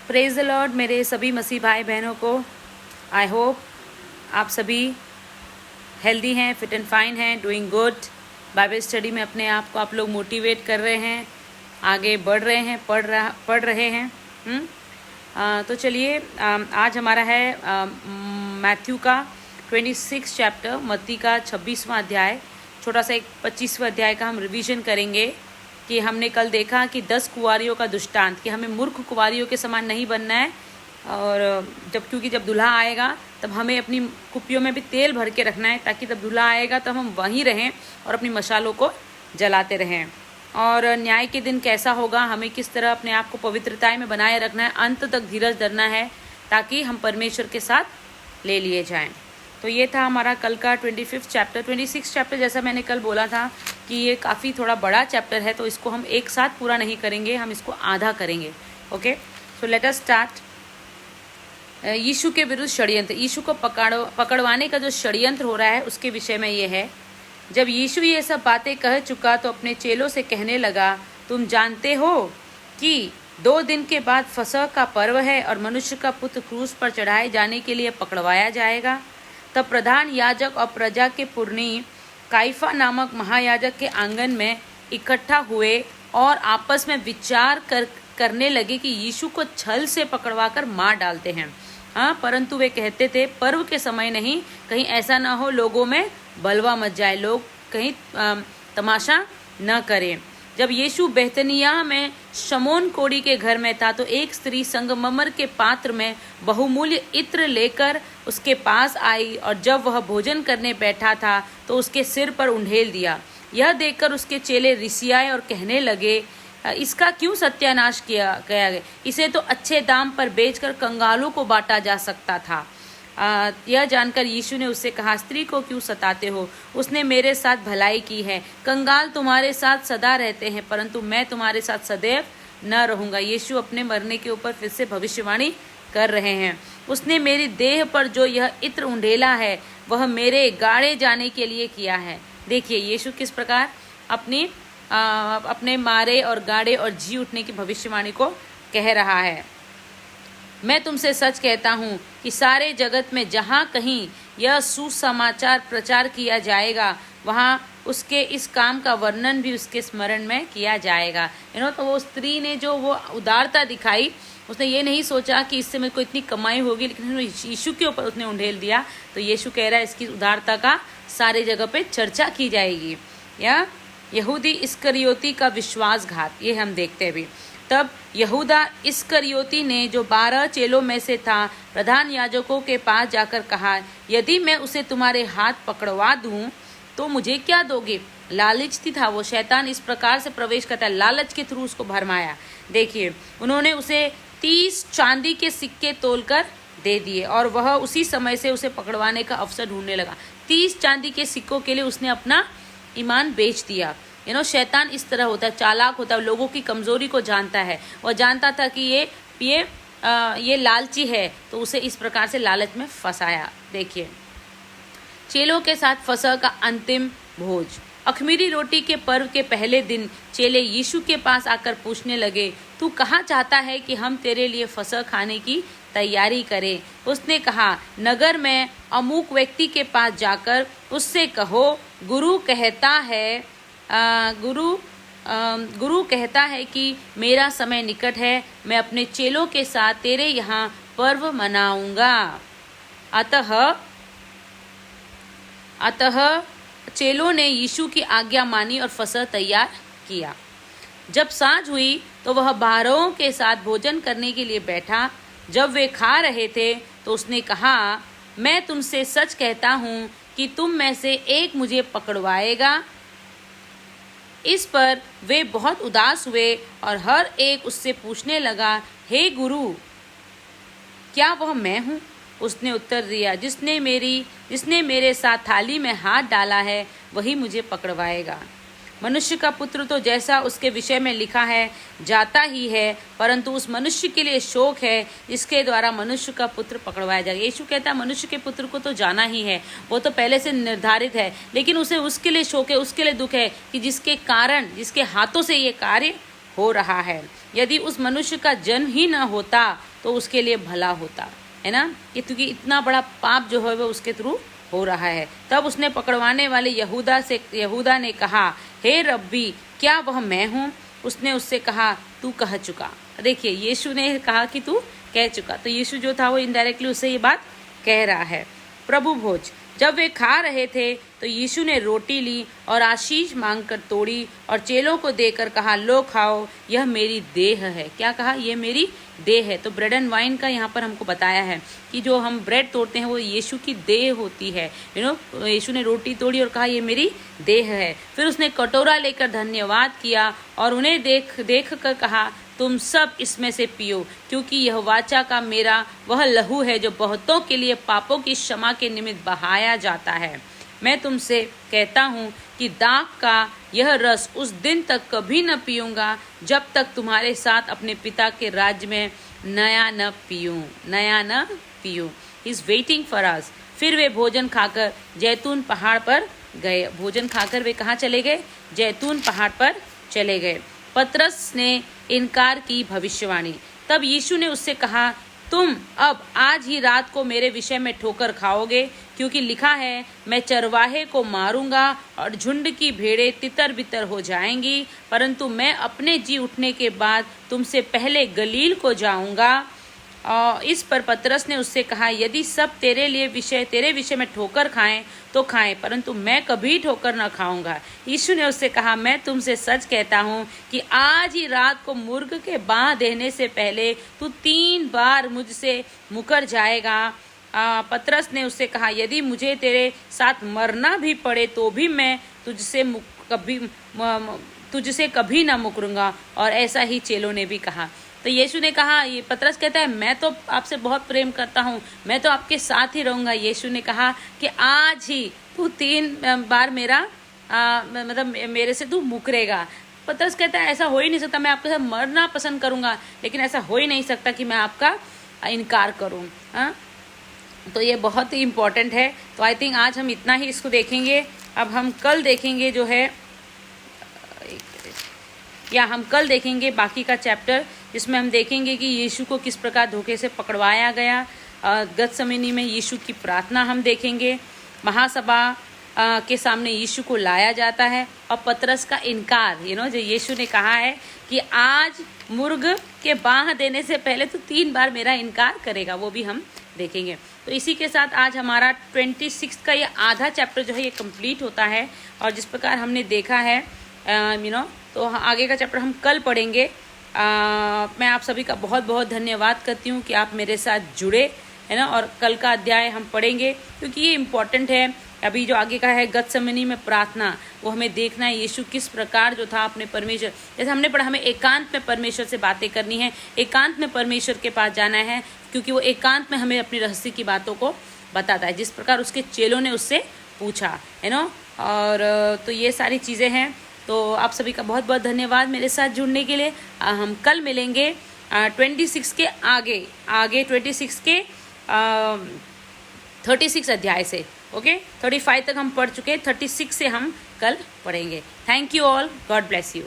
Praise the Lord मेरे सभी मसीह भाई बहनों को। आई होप आप सभी हेल्दी हैं, फिट एंड फाइन हैं, डूइंग गुड। बाइबल स्टडी में अपने आप को आप लोग मोटिवेट कर रहे हैं, आगे बढ़ रहे हैं, पढ़ रहे हैं। तो चलिए, आज हमारा है मैथ्यू का 26 चैप्टर, मत्ती का 26वां अध्याय। छोटा सा एक 25वां अध्याय का हम रिवीजन करेंगे कि हमने कल देखा कि 10 कुंवारियों का दृष्टांत, कि हमें मूर्ख कुंवारियों के समान नहीं बनना है। और क्योंकि जब दूल्हा आएगा तब हमें अपनी कुप्पियों में भी तेल भर के रखना है, ताकि जब दूल्हा आएगा तब हम वहीं रहें और अपनी मशालों को जलाते रहें। और न्याय के दिन कैसा होगा, हमें किस तरह अपने आप को पवित्रता में बनाए रखना है, अंत तक धीरज धरना है, ताकि हम परमेश्वर के साथ ले लिए जाएं। तो ये था हमारा कल का 25 चैप्टर। 26 चैप्टर जैसा मैंने कल बोला था कि ये काफ़ी थोड़ा बड़ा चैप्टर है, तो इसको हम एक साथ पूरा नहीं करेंगे, हम इसको आधा करें। Okay, so let us start. यीशु के विरुद्ध षड्यंत्र, यीशु को पकड़वाने का जो षड्यंत्र हो रहा है उसके विषय में ये है। जब यीशु ये सब बातें कह चुका तो अपने चेलों से कहने लगा, तुम जानते हो कि 2 दिन के बाद फसह का पर्व है और मनुष्य का पुत्र क्रूस पर चढ़ाए जाने के लिए पकड़वाया जाएगा। तब प्रधान याजक और प्रजा के पुरनी काइफा नामक महायाजक के आंगन में इकट्ठा हुए और आपस में विचार करने लगे कि यीशु को छल से पकड़वाकर मार डालते हैं। परंतु वे कहते थे, पर्व के समय नहीं, कहीं ऐसा ना हो लोगों में बलवा मच जाए, लोग कहीं तमाशा न करें। जब यीशु बेतनिया में शमोन कोड़ी के घर में था तो एक स्त्री संगमरमर के पात्र में बहुमूल्य इत्र लेकर उसके पास आई, और जब वह भोजन करने बैठा था तो उसके सिर पर उंडेल दिया। यह देखकर उसके चेले रिसियाए और कहने लगे, इसका क्यों सत्यानाश किया गया? इसे तो अच्छे दाम पर बेचकर कंगालों को बांटा जा सकता था। यह जानकर यीशु ने उससे कहा, स्त्री को क्यों सताते हो? उसने मेरे साथ भलाई की है। कंगाल तुम्हारे साथ सदा रहते हैं, परंतु मैं तुम्हारे साथ सदैव न रहूंगा। यीशु अपने मरने के ऊपर फिर से भविष्यवाणी कर रहे हैं। उसने मेरी देह पर जो यह इत्र उंडेला है वह मेरे गाड़े जाने के लिए किया है। देखिए यीशु किस प्रकार अपने मारे और गाड़े और जी उठने की भविष्यवाणी को कह रहा है। मैं तुमसे सच कहता हूँ कि सारे जगत में जहाँ कहीं यह सुसमाचार प्रचार किया जाएगा, वहाँ उसके इस काम का वर्णन भी उसके स्मरण में किया जाएगा। तो वो स्त्री ने जो वो उदारता दिखाई, उसने ये नहीं सोचा कि इससे मेरे को इतनी कमाई होगी, लेकिन यीशु के ऊपर उसने उंडेल दिया। तो यीशु कह रहा है इसकी उदारता का सारे जगह पे चर्चा की जाएगी। या यहूदी इस्करियोती का विश्वासघात, ये हम देखते भी। तब यहूदा इस्करियोती ने, जो 12 चेलों में से था, प्रधान याजकों के पास जाकर कहा, यदि मैं उसे तुम्हारे हाथ पकड़वा दूं तो मुझे क्या दोगे? लालची था वो, शैतान इस प्रकार से प्रवेश करता है, लालच के थ्रू उसको भरमाया। देखिए उन्होंने उसे 30 चांदी के सिक्के तोलकर दे दिए और वह उसी समय से उसे पकड़वाने का अवसर ढूंढने लगा। 30 चांदी के सिक्कों के लिए उसने अपना ईमान बेच दिया। शैतान इस तरह होता है, चालाक होता है, लोगों की कमजोरी को जानता है। वह जानता था कि ये लालची है, तो उसे इस प्रकार से लालच में फंसाया। देखिए चेलों के साथ फसह का अंतिम भोज। अखमीरी रोटी के पर्व के पहले दिन चेले यीशु के पास आकर पूछने लगे, तू कहाँ चाहता है कि हम तेरे लिए फसह खाने की तैयारी करें? उसने कहा, नगर में अमुक व्यक्ति के पास जाकर उससे कहो, गुरु कहता है कि मेरा समय निकट है, मैं अपने चेलों के साथ तेरे यहाँ पर्व मनाऊंगा। अतः चेलों ने यीशु की आज्ञा मानी और फसह तैयार किया। जब सांझ हुई तो वह 12 के साथ भोजन करने के लिए बैठा। जब वे खा रहे थे तो उसने कहा, मैं तुमसे सच कहता हूँ कि तुम में से एक मुझे पकड़वाएगा। इस पर वे बहुत उदास हुए और हर एक उससे पूछने लगा, हे गुरु, क्या वह मैं हूँ? उसने उत्तर दिया, जिसने मेरे साथ थाली में हाथ डाला है वही मुझे पकड़वाएगा। मनुष्य का पुत्र तो जैसा उसके विषय में लिखा है जाता ही है, परंतु उस मनुष्य के लिए शोक है जिसके द्वारा मनुष्य का पुत्र पकड़वाया जाएगा। यीशु कहता है मनुष्य के पुत्र को तो जाना ही है, वो तो पहले से निर्धारित है, लेकिन उसे उसके लिए शोक है, उसके लिए दुख है कि जिसके कारण, जिसके हाथों से ये कार्य हो रहा है। यदि उस मनुष्य का जन्म ही न होता तो उसके लिए भला होता है ना, कि क्योंकि इतना बड़ा पाप जो है वो उसके थ्रू हो रहा है। तब उसने पकड़वाने वाले यहूदा ने कहा, हे रब्बी, क्या वह मैं हूँ? उसने उससे कहा, तू कह चुका। देखिए, यीशु ने कहा कि तू कह चुका, तो यीशु जो था वो इनडायरेक्टली उससे ये बात कह रहा है। प्रभु भोज। जब वे खा रहे थे तो यीशु ने रोटी ली और आशीष मांगकर तोड़ी और चेलों को देकर कहा, लो खाओ, यह मेरी देह है। क्या कहा? ये मेरी देह है। तो ब्रेड एंड वाइन का यहाँ पर हमको बताया है कि जो हम ब्रेड तोड़ते हैं वो यीशु की देह होती है। यीशु ने रोटी तोड़ी और कहा, ये मेरी देह है। फिर उसने कटोरा लेकर धन्यवाद किया और उन्हें देख कर कहा, तुम सब इसमें से पियो, क्योंकि यह वाचा का मेरा वह लहू है जो बहुतों के लिए पापों की क्षमा के निमित्त बहाया जाता है। मैं तुमसे कहता हूँ कि दाख का यह रस उस दिन तक कभी न पीऊंगा जब तक तुम्हारे साथ अपने पिता के राज्य में नया न पीऊं। He is waiting for us. फिर वे भोजन खाकर जैतून पहाड़ पर गए। भोजन खाकर वे कहाँ चले गए? जैतून पहाड़ पर चले गए। पतरस ने इनकार की भविष्यवाणी। तब यीशु ने उससे कहा, तुम अब आज ही रात को मेरे विषय में ठोकर खाओगे, क्योंकि लिखा है, मैं चरवाहे को मारूंगा और झुंड की भेड़ें तितर बितर हो जाएंगी। परंतु मैं अपने जी उठने के बाद तुमसे पहले गलील को जाऊंगा। इस पर पतरस ने उससे कहा, यदि सब तेरे विषय में ठोकर खाएं तो खाएं, परंतु मैं कभी ठोकर न खाऊंगा। यीशु ने उससे कहा, मैं तुमसे सच कहता हूँ कि आज ही रात को मुर्ग के बाँह देने से पहले तू 3 बार मुझसे मुकर जाएगा। पतरस ने उससे कहा, यदि मुझे तेरे साथ मरना भी पड़े तो भी मैं तुझसे कभी ना मुकरूंगा। और ऐसा ही चेलों ने भी कहा। तो यीशु ने कहा, ये पतरस कहता है, मैं तो आपसे बहुत प्रेम करता हूँ, मैं तो आपके साथ ही रहूंगा। यीशु ने कहा कि आज ही तू 3 बार मेरे से तू मुकरेगा। पतरस कहता है, ऐसा हो ही नहीं सकता, मैं आपके साथ मरना पसंद करूंगा, लेकिन ऐसा हो ही नहीं सकता कि मैं आपका इनकार करूं। तो ये बहुत ही इम्पोर्टेंट है। तो आई थिंक आज हम इतना ही इसको देखेंगे। अब हम कल देखेंगे जो है, हम कल देखेंगे बाकी का चैप्टर, जिसमें हम देखेंगे कि यीशु को किस प्रकार धोखे से पकड़वाया गया। गतसमनी में यीशु की प्रार्थना हम देखेंगे। महासभा के सामने यीशु को लाया जाता है और पतरस का इनकार, जो यीशु ने कहा है कि आज मुर्ग के बाँह देने से पहले तो 3 बार मेरा इनकार करेगा, वो भी हम देखेंगे। तो इसी के साथ आज हमारा 26 का ये आधा चैप्टर जो है ये कंप्लीट होता है। और जिस प्रकार हमने देखा है तो आगे का चैप्टर हम कल पढ़ेंगे। मैं आप सभी का बहुत बहुत धन्यवाद करती हूँ कि आप मेरे साथ जुड़े, है ना। और कल का अध्याय हम पढ़ेंगे क्योंकि ये इम्पोर्टेंट है। अभी जो आगे का है गतसमनी में प्रार्थना, वो हमें देखना है यीशु किस प्रकार जो था अपने परमेश्वर, जैसे हमने पढ़ा, हमें एकांत में परमेश्वर से बातें करनी है, एकांत में परमेश्वर के पास जाना है, क्योंकि वो एकांत में हमें अपनी रहस्य की बातों को बताता है, जिस प्रकार उसके चेलों ने उससे पूछा, है ना। और तो ये सारी चीज़ें हैं। तो आप सभी का बहुत बहुत धन्यवाद मेरे साथ जुड़ने के लिए। हम कल मिलेंगे 26 के आगे 26 के 36 अध्याय से। ओके, 35 तक हम पढ़ चुके, 36 से हम कल पढ़ेंगे। Thank you all, God bless you.